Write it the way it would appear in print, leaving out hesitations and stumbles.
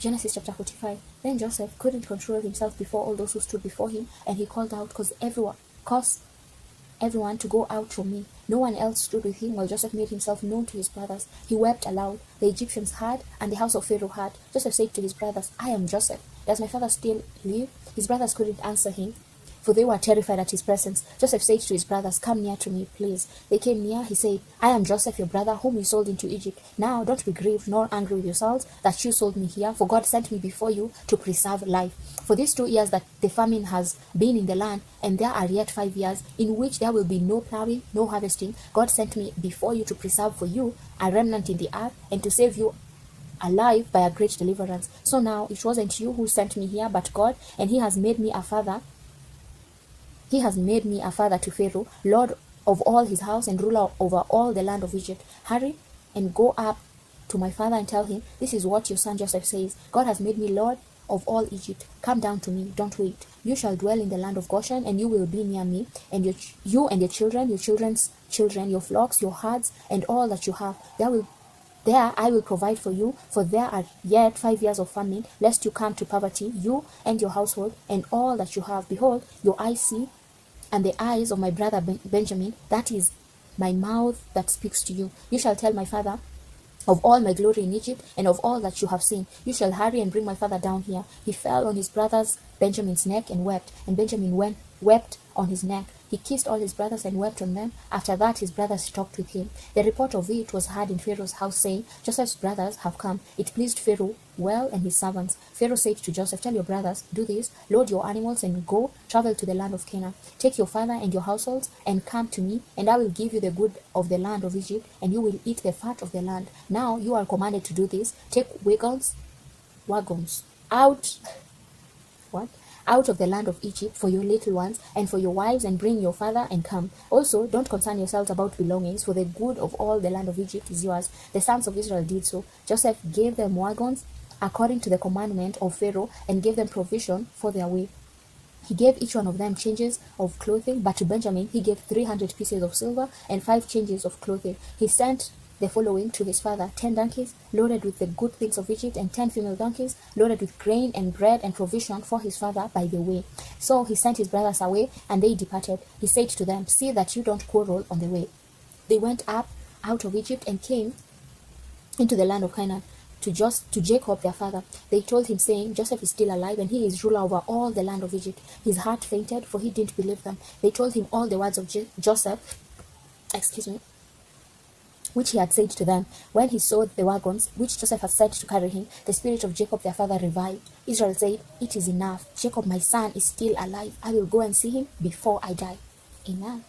Genesis chapter 45. Then Joseph couldn't control himself before all those who stood before him, and he called out, caused everyone to go out from me. No one else stood with him while Joseph made himself known to his brothers. He wept aloud. The Egyptians heard, and the house of Pharaoh heard. Joseph said to his brothers, I am Joseph. Does my father still live? His brothers couldn't answer him, for they were terrified at his presence. Joseph said to his brothers, come near to me, please. They came near. He said, I am Joseph, your brother, whom you sold into Egypt. Now don't be grieved nor angry with yourselves that you sold me here, for God sent me before you to preserve life. For these 2 years that the famine has been in the land, and there are yet 5 years in which there will be no plowing, no harvesting, God sent me before you to preserve for you a remnant in the earth, and to save you alive by a great deliverance. So now it wasn't you who sent me here, but God, and He has made me a father. He has made me a father to Pharaoh, lord of all his house and ruler over all the land of Egypt. Hurry and go up to my father and tell him, this is what your son Joseph says. God has made me lord of all Egypt. Come down to me, don't wait. You shall dwell in the land of Goshen, and you will be near me, and you and your children, your children's children, your flocks, your herds, and all that you have. There I will provide for you, for there are yet 5 years of famine, lest you come to poverty, you and your household, and all that you have. Behold, your eyes see, and the eyes of my brother Benjamin, that is my mouth that speaks to you. You shall tell my father of all my glory in Egypt, and of all that you have seen. You shall hurry and bring my father down here. He fell on his brother's Benjamin's neck and wept, and Benjamin wept on his neck. He kissed all his brothers and wept on them. After that his brothers talked with him. The report of it was heard in Pharaoh's house, saying, Joseph's brothers have come. It pleased Pharaoh well and his servants. Pharaoh said to Joseph, tell your brothers, do this, load your animals and go, travel to the land of Canaan. Take your father and your households and come to me, and I will give you the good of the land of Egypt, and you will eat the fat of the land. Now you are commanded to do this. Take wagons out of the land of Egypt for your little ones and for your wives, and bring your father and come. Also, don't concern yourselves about belongings, for the good of all the land of Egypt is yours. The sons of Israel did so. Joseph gave them wagons according to the commandment of Pharaoh, and gave them provision for their way. He gave each one of them changes of clothing, but to Benjamin he gave 300 pieces of silver and 5 changes of clothing. He sent the following to his father: 10 donkeys loaded with the good things of Egypt, and 10 female donkeys loaded with grain and bread and provision for his father by the way. So he sent his brothers away, and they departed. He said to them, see that you don't quarrel on the way. They went up out of Egypt and came into the land of Canaan to Jacob their father. They told him, saying, Joseph is still alive, and he is ruler over all the land of Egypt. His heart fainted, for he didn't believe them. They told him all the words of Joseph, which he had said to them. When he saw the wagons which Joseph had sent to carry him, the spirit of Jacob their father revived. Israel said, it is enough. Jacob my son is still alive. I will go and see him before I die. Amen.